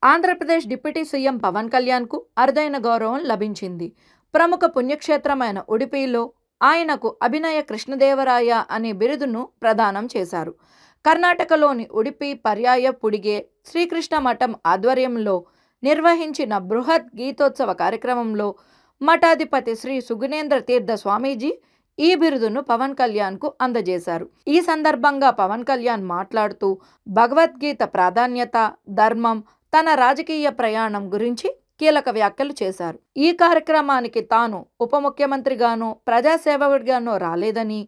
Andhra Pradesh deputy CM Pawan కళ్యాణ్కు అరుదైన గౌరవం లభించింది. ప్రముఖ పుణ్యక్షేత్రమైన ఉడిపిలో ఆయనకు అభినయ కృష్ణదేవరాయ అనే బిరుదును ప్రదానం చేశారు. కర్ణాటకలోని ఉడిపి పర్యాయ పుడిగే శ్రీకృష్ణ మఠం ఆధ్వర్యంలో నిర్వహించిన బృహత్ గీతోత్సవ కార్యక్రమంలో మఠాధిపతి శ్రీ సుగుణేంద్ర తీర్థ స్వామీజీ ఈ బిరుదును పవన్ కళ్యాణ్కు అందజేశారు. ఈ సందర్భంగా పవన్ కళ్యాణ్ మాట్లాడుతూ భగవద్గీత ప్రాధాన్యత, ధర్మం, తన రాజకీయ ప్రయాణం గురించి కీలక వ్యాఖ్యలు చేశారు. ఈ కార్యక్రమానికి తాను ఉప ముఖ్యమంత్రిగానో ప్రజాసేవకుడిగానో రాలేదని,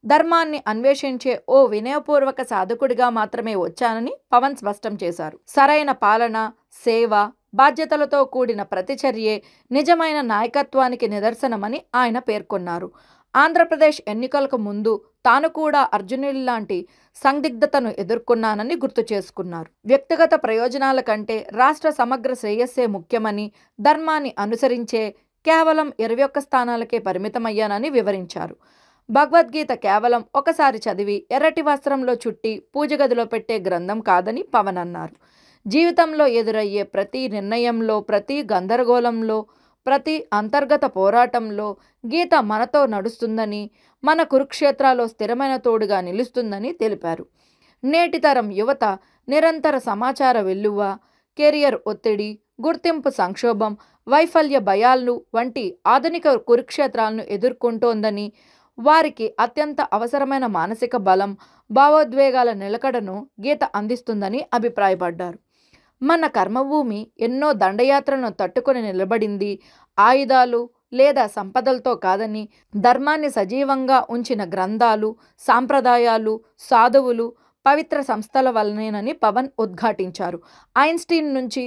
ధర్మాన్ని అన్వేషించే ఓ వినయపూర్వక సాధకుడిగా మాత్రమే వచ్చానని పవన్ స్పష్టం చేశారు. సరైన పాలన, సేవ, బాధ్యతలతో కూడిన ప్రతిచర్యే నిజమైన నాయకత్వానికి నిదర్శనమని ఆయన పేర్కొన్నారు. ఆంధ్రప్రదేశ్ ఎన్నికలకు ముందు తాను కూడా అర్జునుడిలాంటి సందిగ్ధతను ఎదుర్కొన్నానని గుర్తు చేసుకున్నారు. వ్యక్తిగత ప్రయోజనాల కంటే రాష్ట్ర సమగ్ర శ్రేయస్సే ముఖ్యమని, ధర్మాన్ని అనుసరించే కేవలం 21 స్థానాలకే పరిమితమయ్యానని వివరించారు. భగవద్గీత కేవలం ఒకసారి చదివి ఎర్రటి వస్త్రంలో చుట్టి పూజ గదిలో పెట్టే గ్రంథం కాదని పవన్ అన్నారు. జీవితంలో ఎదురయ్యే ప్రతి నిర్ణయంలో, ప్రతి గందరగోళంలో, ప్రతి అంతర్గత పోరాటంలో గీత మనతో నడుస్తుందని, మన కురుక్షేత్రాలో స్థిరమైన తోడుగా నిలుస్తుందని తెలిపారు. నేటి తరం యువత నిరంతర సమాచార వెల్లువ, కెరియర్ ఒత్తిడి, గుర్తింపు సంక్షోభం, వైఫల్య భయాలు వంటి ఆధునిక కురుక్షేత్రాలను ఎదుర్కొంటోందని, వారికి అత్యంత అవసరమైన మానసిక బలం, భావోద్వేగాల నిలకడను గీత అందిస్తుందని అభిప్రాయపడ్డారు. మన కర్మభూమి ఎన్నో దండయాత్రలను తట్టుకొని నిలబడింది ఆయుధాలు లేదా సంపదలతో కాదని, ధర్మాన్ని సజీవంగా ఉంచిన గ్రంథాలు, సాంప్రదాయాలు, సాధువులు, పవిత్ర సంస్థల వల్లనేనని పవన్ ఉద్ఘాటించారు. ఐన్స్టీన్ నుంచి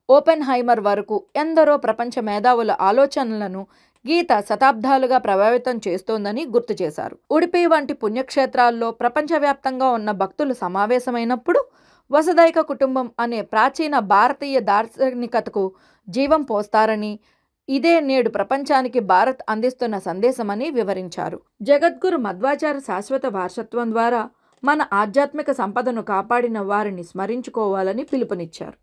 ఓపెన్హైమర్ వరకు ఎందరో ప్రపంచ మేధావుల ఆలోచనలను గీత శతాబ్దాలుగా ప్రభావితం చేస్తోందని గుర్తు చేశారు. ఉడిపి వంటి పుణ్యక్షేత్రాల్లో ప్రపంచవ్యాప్తంగా ఉన్న భక్తులు సమావేశమైనప్పుడు వసుదైక కుటుంబం అనే ప్రాచీన భారతీయ దార్శనికతకు జీవం పోస్తారని, ఇదే నేడు ప్రపంచానికి భారత్ అందిస్తున్న సందేశమని వివరించారు. జగద్గురు మధ్వాచార్య శాశ్వత వారసత్వం ద్వారా మన ఆధ్యాత్మిక సంపదను కాపాడిన వారిని స్మరించుకోవాలని పిలుపునిచ్చారు.